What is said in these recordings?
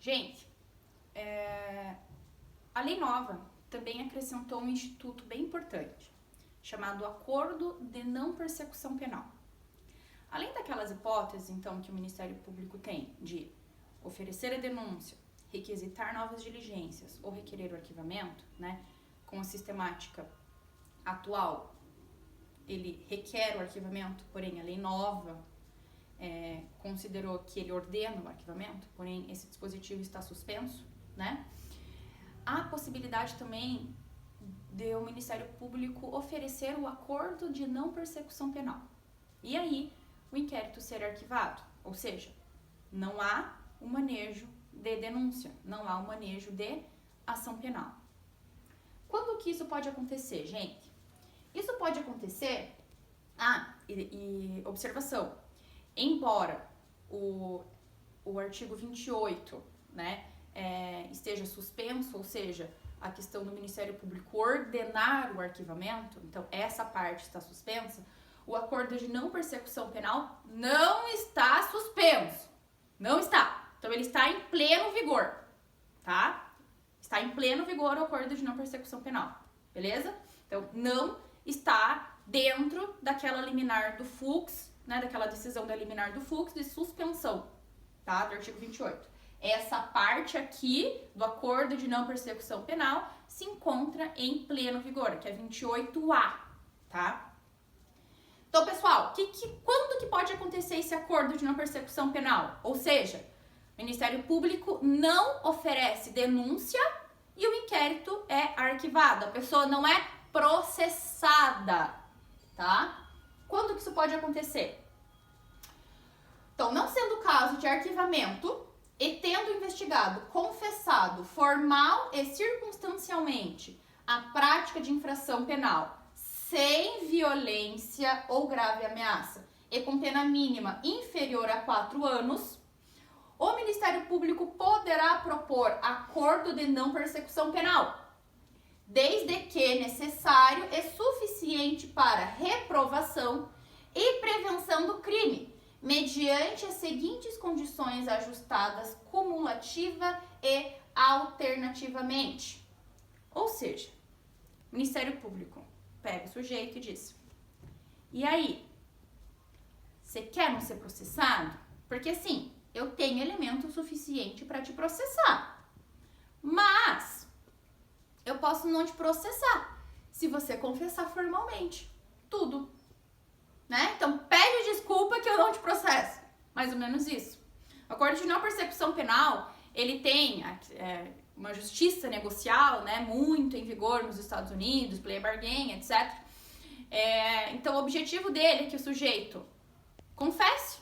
Gente, a lei nova também acrescentou um instituto bem importante, chamado Acordo de Não Persecução Penal. Além daquelas hipóteses, então, que o Ministério Público tem de oferecer a denúncia, requisitar novas diligências ou requerer o arquivamento, né, com a sistemática atual, ele requer o arquivamento, porém a lei nova considerou que ele ordena o arquivamento, porém esse dispositivo está suspenso, né? Há a possibilidade também de o Ministério Público oferecer o acordo de não persecução penal. E aí, o inquérito ser arquivado, ou seja, não há o manejo de denúncia, não há o manejo de ação penal. Quando que isso pode acontecer, gente? Isso pode acontecer, observação, embora o artigo 28, né, esteja suspenso, ou seja, a questão do Ministério Público ordenar o arquivamento, então essa parte está suspensa, o acordo de não persecução penal não está suspenso, não está, então ele está em pleno vigor, tá? Está em pleno vigor o acordo de não persecução penal, beleza? Então não está dentro daquela liminar do Fux, né, daquela decisão da liminar do Fux de suspensão, tá, do artigo 28. Essa parte aqui do acordo de não persecução penal se encontra em pleno vigor, que é 28A, tá? Então, pessoal, quando que pode acontecer esse acordo de não persecução penal? Ou seja, o Ministério Público não oferece denúncia e o inquérito é arquivado, a pessoa não é processada, tá? Quando que isso pode acontecer? Então, não sendo o caso de arquivamento e tendo o investigado confessado formal e circunstancialmente a prática de infração penal sem violência ou grave ameaça e com pena mínima inferior a 4 anos, o Ministério Público poderá propor acordo de não persecução penal, desde que necessário e suficiente para reprovação e prevenção do crime, mediante as seguintes condições ajustadas cumulativa e alternativamente. Ou seja, o Ministério Público pega o sujeito e diz: e aí, você quer não ser processado? Porque sim, eu tenho elemento suficiente para te processar, mas eu posso não te processar se você confessar formalmente tudo, né? Então pede desculpa que eu não te processo, mais ou menos isso. O acordo de não persecução penal, ele tem uma justiça negocial, né, muito em vigor nos Estados Unidos, plea bargain, etc. Então o objetivo dele é que o sujeito confesse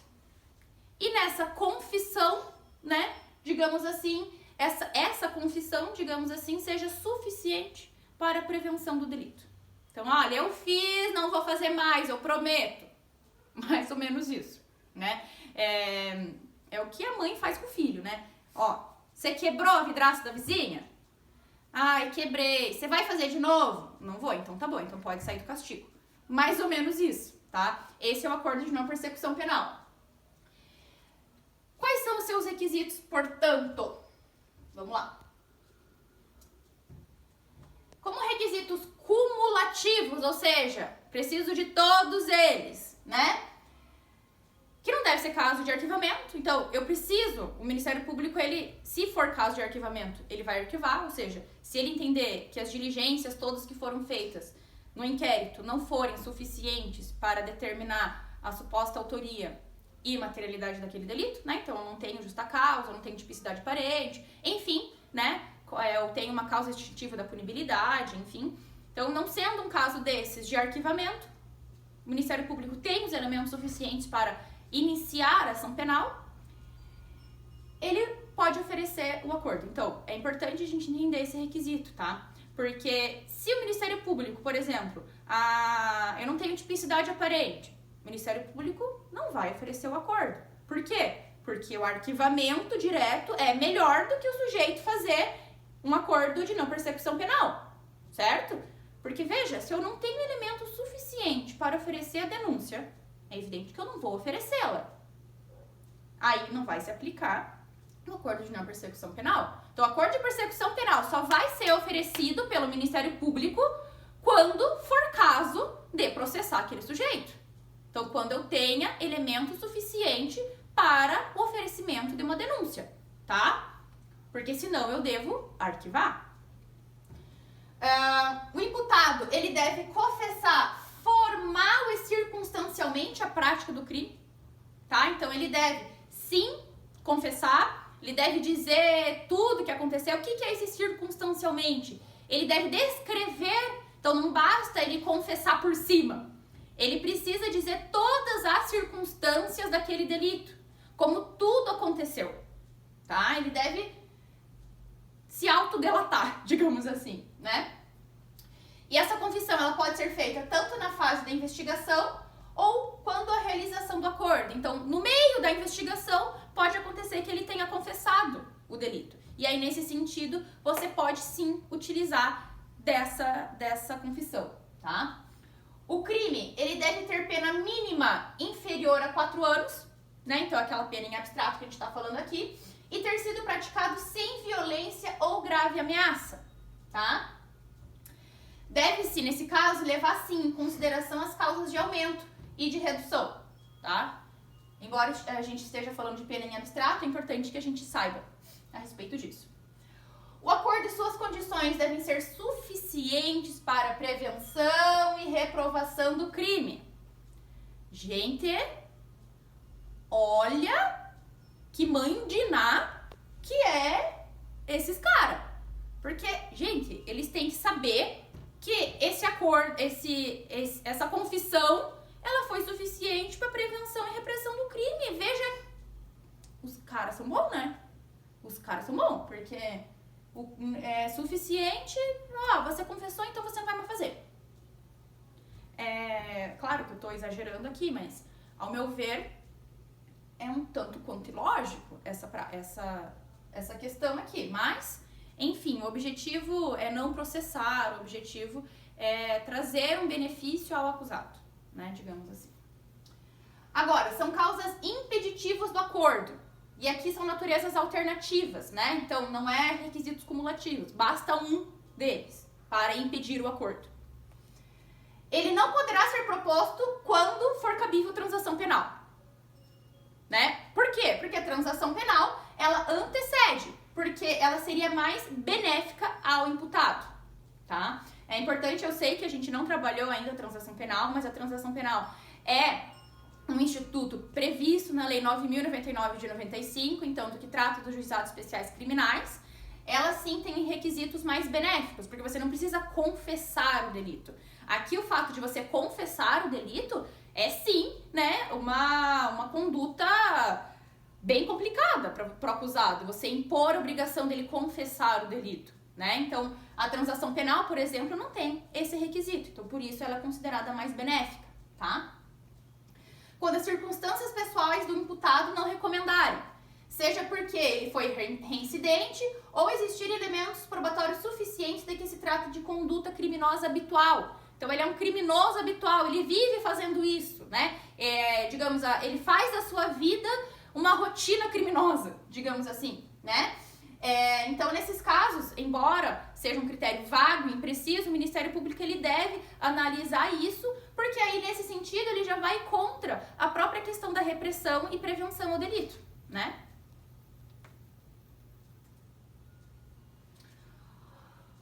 e nessa confissão, né, digamos assim, essa confissão, digamos assim, seja suficiente para a prevenção do delito. Então, olha, eu fiz, não vou fazer mais, eu prometo. Mais ou menos isso, né? É o que a mãe faz com o filho, né? Ó, você quebrou a vidraça da vizinha? Ai, quebrei. Você vai fazer de novo? Não vou, então tá bom, então pode sair do castigo. Mais ou menos isso, tá? Esse é o acordo de não persecução penal. Quais são os seus requisitos, portanto? Vamos lá. Como requisitos cumulativos, ou seja, preciso de todos eles, né? Que não deve ser caso de arquivamento. Então, eu preciso, o Ministério Público, ele, se for caso de arquivamento, ele vai arquivar, ou seja, se ele entender que as diligências todas que foram feitas no inquérito não forem suficientes para determinar a suposta autoria e materialidade daquele delito, né? Então, eu não tenho justa causa, eu não tenho tipicidade aparente, enfim, né? Eu tenho uma causa extintiva da punibilidade, enfim. Então, não sendo um caso desses de arquivamento, o Ministério Público tem os elementos suficientes para iniciar a ação penal, ele pode oferecer o acordo. Então, é importante a gente entender esse requisito, tá? Porque se o Ministério Público, por exemplo, eu não tenho tipicidade aparente, o Ministério Público não vai oferecer o acordo. Por quê? Porque o arquivamento direto é melhor do que o sujeito fazer um acordo de não persecução penal, certo? Porque, veja, se eu não tenho elemento suficiente para oferecer a denúncia, é evidente que eu não vou oferecê-la. Aí não vai se aplicar no acordo de não persecução penal. Então, o acordo de persecução penal só vai ser oferecido pelo Ministério Público quando for caso de processar aquele sujeito. Então, quando eu tenha elemento suficiente para o oferecimento de uma denúncia, tá? Porque senão eu devo arquivar. O imputado, ele deve confessar formal e circunstancialmente a prática do crime, tá? Então, ele deve, sim, confessar, ele deve dizer tudo o que aconteceu. O que é esse circunstancialmente? Ele deve descrever, então não basta ele confessar por cima. Ele precisa dizer todas as circunstâncias daquele delito, como tudo aconteceu, tá? Ele deve se autodelatar, digamos assim, né? E essa confissão, ela pode ser feita tanto na fase da investigação ou quando a realização do acordo. Então, no meio da investigação, pode acontecer que ele tenha confessado o delito. E aí, nesse sentido, você pode sim utilizar dessa confissão, tá? O crime, ele deve ter pena mínima inferior a 4 anos, né? Então, aquela pena em abstrato que a gente tá falando aqui. E ter sido praticado sem violência ou grave ameaça, tá? Deve-se, nesse caso, levar sim em consideração as causas de aumento e de redução, tá? Embora a gente esteja falando de pena em abstrato, é importante que a gente saiba a respeito disso. O acordo e suas condições devem ser suficientes para prevenção e reprovação do crime. Gente, olha que mãe de Ná que é esses caras. Porque, gente, eles têm que saber que esse acordo, essa confissão, ela foi suficiente para prevenção e repressão do crime. Veja, os caras são bons, né? Os caras são bons, porque é suficiente, você confessou, então você não vai mais fazer. Claro que eu tô exagerando aqui, mas, ao meu ver, é um tanto quanto ilógico essa questão aqui. Mas, enfim, o objetivo é não processar, o objetivo é trazer um benefício ao acusado, né, digamos assim. Agora, são causas impeditivas do acordo. E aqui são naturezas alternativas, né? Então, não é requisitos cumulativos. Basta um deles para impedir o acordo. Ele não poderá ser proposto quando for cabível transação penal, né? Por quê? Porque a transação penal, ela antecede, porque ela seria mais benéfica ao imputado, tá? É importante, eu sei que a gente não trabalhou ainda a transação penal, mas a transação penal é um instituto previsto na Lei 9.099 de 95, então, do que trata dos juizados especiais criminais. Ela sim tem requisitos mais benéficos, porque você não precisa confessar o delito. Aqui o fato de você confessar o delito é sim, né, uma conduta bem complicada para o acusado, você impor a obrigação dele confessar o delito, né? Então, a transação penal, por exemplo, não tem esse requisito, então por isso ela é considerada mais benéfica, tá? Quando as circunstâncias pessoais do imputado não recomendarem, seja porque ele foi reincidente ou existirem elementos probatórios suficientes de que se trata de conduta criminosa habitual. Então, ele é um criminoso habitual, ele vive fazendo isso, né? Ele faz da sua vida uma rotina criminosa, digamos assim, né? Então, nesses casos, embora seja um critério vago e impreciso, o Ministério Público ele deve analisar isso, porque aí, nesse sentido, ele já vai contra a própria questão da repressão e prevenção ao delito, né?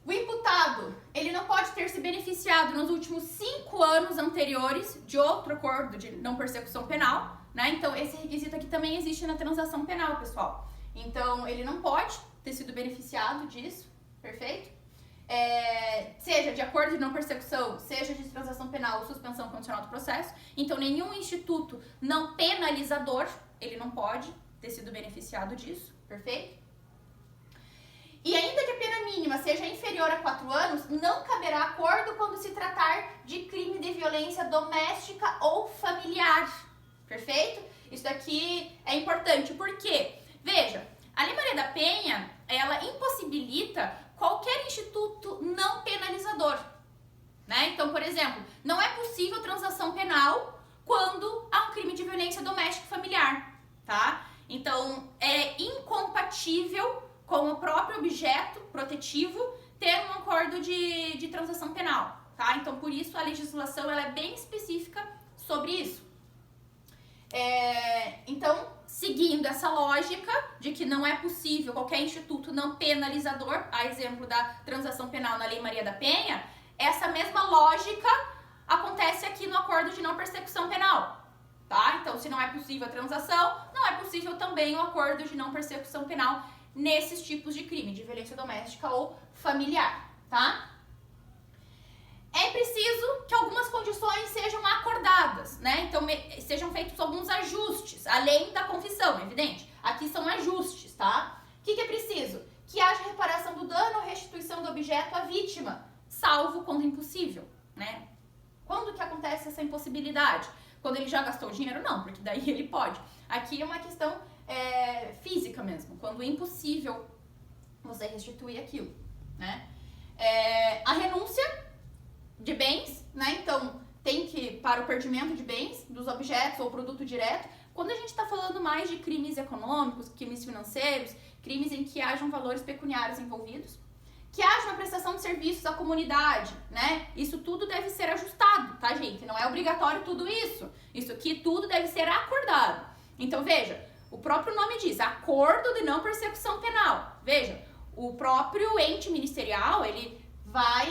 O imputado, ele não pode ter se beneficiado nos últimos 5 anos anteriores de outro acordo de não persecução penal, né? Então, esse requisito aqui também existe na transação penal, pessoal. Então, ele não pode ter sido beneficiado disso, perfeito? Seja de acordo de não persecução, seja de transação penal ou suspensão condicional do processo. Então, nenhum instituto não penalizador, ele não pode ter sido beneficiado disso, perfeito? E ainda que a pena mínima seja inferior a 4 anos, não caberá acordo quando se tratar de crime de violência doméstica ou familiar, perfeito? Isso aqui é importante, porque, veja, a Lei Maria da Penha, ela impossibilita qualquer instituto não penalizador, né? Então, por exemplo, não é possível transação penal quando há um crime de violência doméstica e familiar, tá? Então, é incompatível compatível com o próprio objeto protetivo ter um acordo de transação penal, tá? Então, por isso, a legislação ela é bem específica sobre isso. Então, seguindo essa lógica de que não é possível qualquer instituto não penalizador, a exemplo da transação penal na Lei Maria da Penha, essa mesma lógica acontece aqui no acordo de não persecução penal, tá? Então, se não é possível a transação, não é possível também o acordo de não persecução penal nesses tipos de crime, de violência doméstica ou familiar, tá? É preciso que algumas condições sejam acordadas, né? Então, sejam feitos alguns ajustes, além da confissão, é evidente. Aqui são ajustes, tá? O que é preciso? Que haja reparação do dano ou restituição do objeto à vítima, salvo quando impossível, né? Quando que acontece essa impossibilidade? Quando ele já gastou o dinheiro? Não, porque daí ele pode. Aqui é uma questão física mesmo, quando é impossível você restituir aquilo, né? A renúncia de bens, né? Então, tem que, para o perdimento de bens, dos objetos ou produto direto, quando a gente está falando mais de crimes econômicos, crimes financeiros, crimes em que hajam valores pecuniários envolvidos, que haja uma prestação de serviços à comunidade, né? Isso tudo deve ser ajustado, tá, gente? Não é obrigatório tudo isso. Isso aqui tudo deve ser acordado. Então, veja, o próprio nome diz, acordo de não persecução penal. Veja, o próprio ente ministerial, ele vai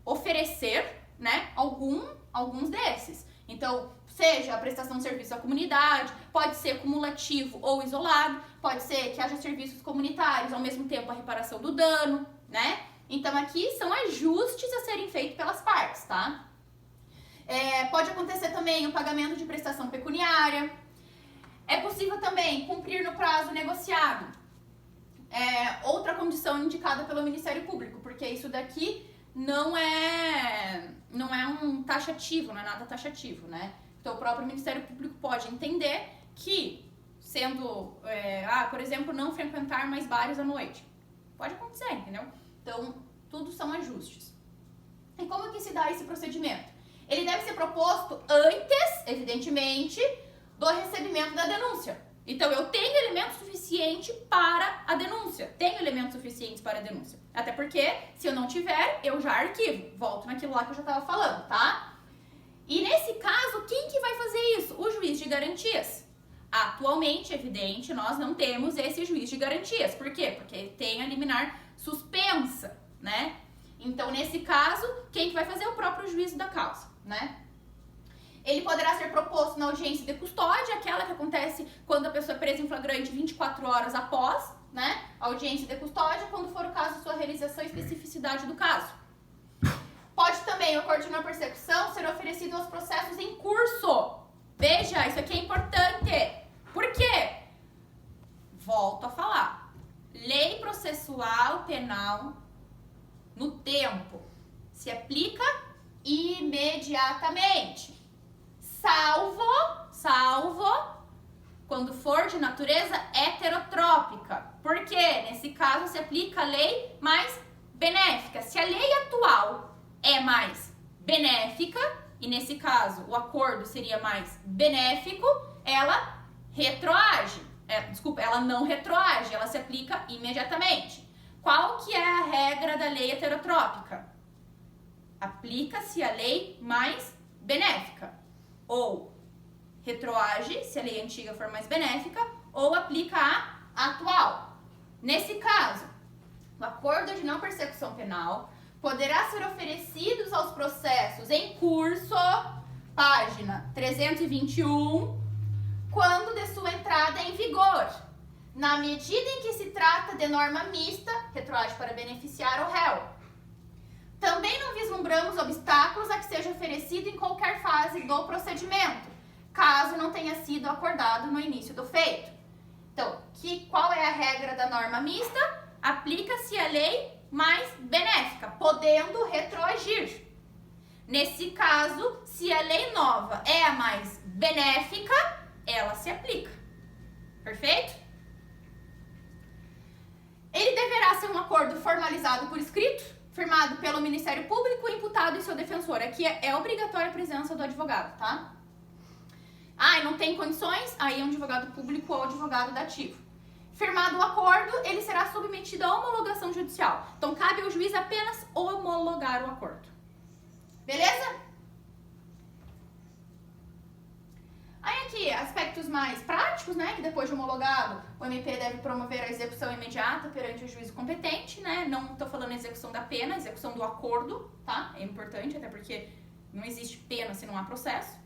oferecer, né, alguns desses. Então, seja a prestação de serviço à comunidade, pode ser cumulativo ou isolado, pode ser que haja serviços comunitários, ao mesmo tempo a reparação do dano, né? Então, aqui são ajustes a serem feitos pelas partes, tá? Pode acontecer também o pagamento de prestação pecuniária. É possível também cumprir no prazo negociado. Outra condição indicada pelo Ministério Público, porque isso daqui não é um taxativo, não é nada taxativo, né? Então, o próprio Ministério Público pode entender que, sendo, por exemplo, não frequentar mais bares à noite. Pode acontecer, entendeu? Então, tudo são ajustes. E como que se dá esse procedimento? Ele deve ser proposto antes, evidentemente, do recebimento da denúncia. Então, eu tenho elemento suficiente para a denúncia. Tenho elementos suficientes para a denúncia. Até porque, se eu não tiver, eu já arquivo. Volto naquilo lá que eu já estava falando, tá? E nesse caso, quem que vai fazer isso? O juiz de garantias. Atualmente, evidente, nós não temos esse juiz de garantias. Por quê? Porque tem a liminar suspensa, né? Então, nesse caso, quem que vai fazer? O próprio juízo da causa, né? Ele poderá ser proposto na audiência de custódia, aquela que acontece quando a pessoa é presa em flagrante 24 horas após, né? A audiência de custódia, quando for o caso, sua realização e especificidade do caso. Pode também o acordo de não persecução ser oferecido aos processos em curso. Veja, isso aqui é importante. Por quê? Volto a falar. Lei processual penal no tempo se aplica imediatamente. Salvo quando for de natureza heterotrópica. Por quê? Nesse caso se aplica a lei mais benéfica. Se a lei atual é mais benéfica, e nesse caso o acordo seria mais benéfico, ela retroage. Ela não retroage, ela se aplica imediatamente. Qual que é a regra da lei heterotrópica? Aplica-se a lei mais benéfica. Ou retroage, se a lei antiga for mais benéfica, ou aplica a atual. Nesse caso, o acordo de não persecução penal poderá ser oferecido aos processos em curso, página 321, quando de sua entrada em vigor, na medida em que se trata de norma mista, retroage para beneficiar o réu. Também não vislumbramos obstáculos a que seja oferecido em qualquer fase do procedimento, caso não tenha sido acordado no início do feito. Então, qual é a regra da norma mista? Aplica-se a lei mais benéfica, podendo retroagir. Nesse caso, se a lei nova é a mais benéfica, ela se aplica. Perfeito? Ele deverá ser um acordo formalizado por escrito, firmado pelo Ministério Público, imputado e seu defensor. Aqui é obrigatória a presença do advogado, tá? E não tem condições? Aí é um advogado público ou advogado dativo. firmado o acordo, ele será submetido à homologação judicial. Então, cabe ao juiz apenas homologar o acordo. Beleza? Aí aqui, aspectos mais práticos, né? Que depois de homologado, o MP deve promover a execução imediata perante o juízo competente, né? Não estou falando execução da pena, execução do acordo, tá? É importante, até porque não existe pena se não há processo.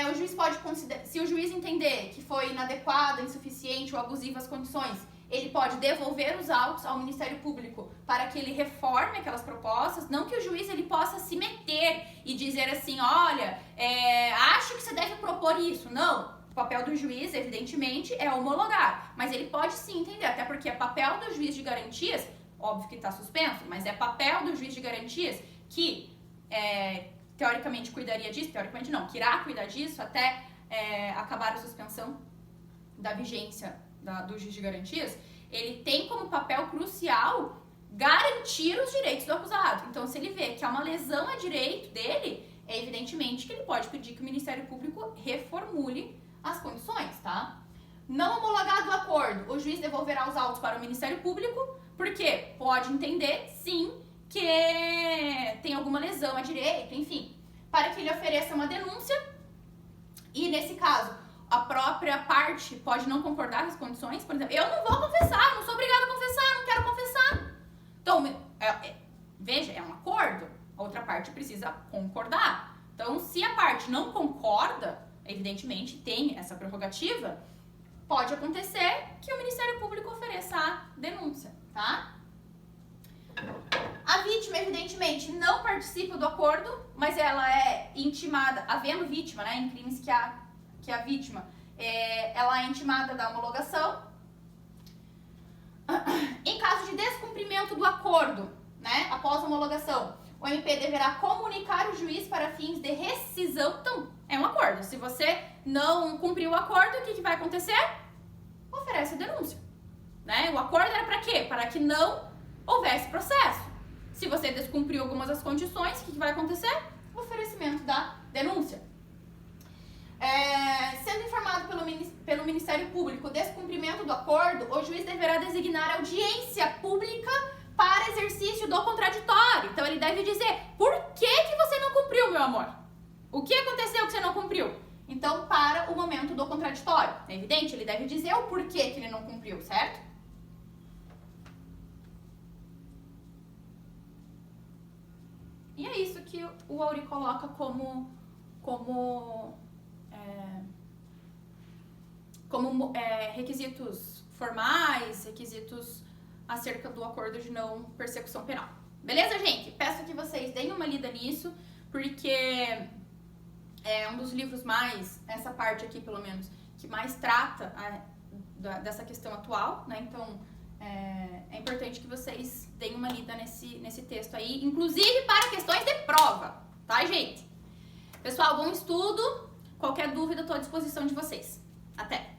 O juiz pode considerar, se o juiz entender que foi inadequada, insuficiente ou abusiva as condições, ele pode devolver os autos ao Ministério Público para que ele reforme aquelas propostas. Não que o juiz ele possa se meter e dizer assim, olha, acho que você deve propor isso. Não, o papel do juiz, evidentemente, é homologar. Mas ele pode sim entender, até porque é papel do juiz de garantias, óbvio que está suspenso, mas é papel do juiz de garantias que, teoricamente, cuidaria disso, teoricamente não, que irá cuidar disso até acabar a suspensão da vigência do juiz de garantias, ele tem como papel crucial garantir os direitos do acusado. Então, se ele vê que há uma lesão a direito dele, é evidentemente que ele pode pedir que o Ministério Público reformule as condições, tá? Não homologado o acordo, o juiz devolverá os autos para o Ministério Público, porque pode entender, sim, que tem alguma lesão a direito, enfim, para que ele ofereça uma denúncia e, nesse caso, a própria parte pode não concordar com as condições. Por exemplo, eu não vou confessar, não sou obrigada a confessar, não quero confessar. Então, veja, é um acordo, a outra parte precisa concordar. Então, se a parte não concorda, evidentemente tem essa prerrogativa, pode acontecer que o Ministério Público ofereça a denúncia, tá? A vítima, evidentemente, não participa do acordo, mas ela é intimada, havendo vítima, né, em crimes que a vítima, ela é intimada da homologação. Em caso de descumprimento do acordo, né, após a homologação, o MP deverá comunicar o juiz para fins de rescisão. Então, é um acordo. Se você não cumpriu o acordo, o que vai acontecer? Oferece a denúncia, né? O acordo era para quê? Para que não houvesse processo. Se você descumpriu algumas das condições, o que vai acontecer? O oferecimento da denúncia. Sendo informado pelo Ministério Público o descumprimento do acordo, o juiz deverá designar audiência pública para exercício do contraditório. Então, ele deve dizer, por que você não cumpriu, meu amor? O que aconteceu que você não cumpriu? Então, para o momento do contraditório. É evidente, ele deve dizer o porquê que ele não cumpriu, certo? E é isso que o Auri coloca como requisitos formais, requisitos acerca do acordo de não persecução penal. Beleza, gente? Peço que vocês deem uma lida nisso, porque é um dos livros mais, essa parte aqui pelo menos, que mais trata dessa questão atual, né? Então, é importante que vocês deem uma lida nesse texto aí, inclusive para questões de prova, tá, gente? Pessoal, bom estudo. Qualquer dúvida, estou à disposição de vocês. Até!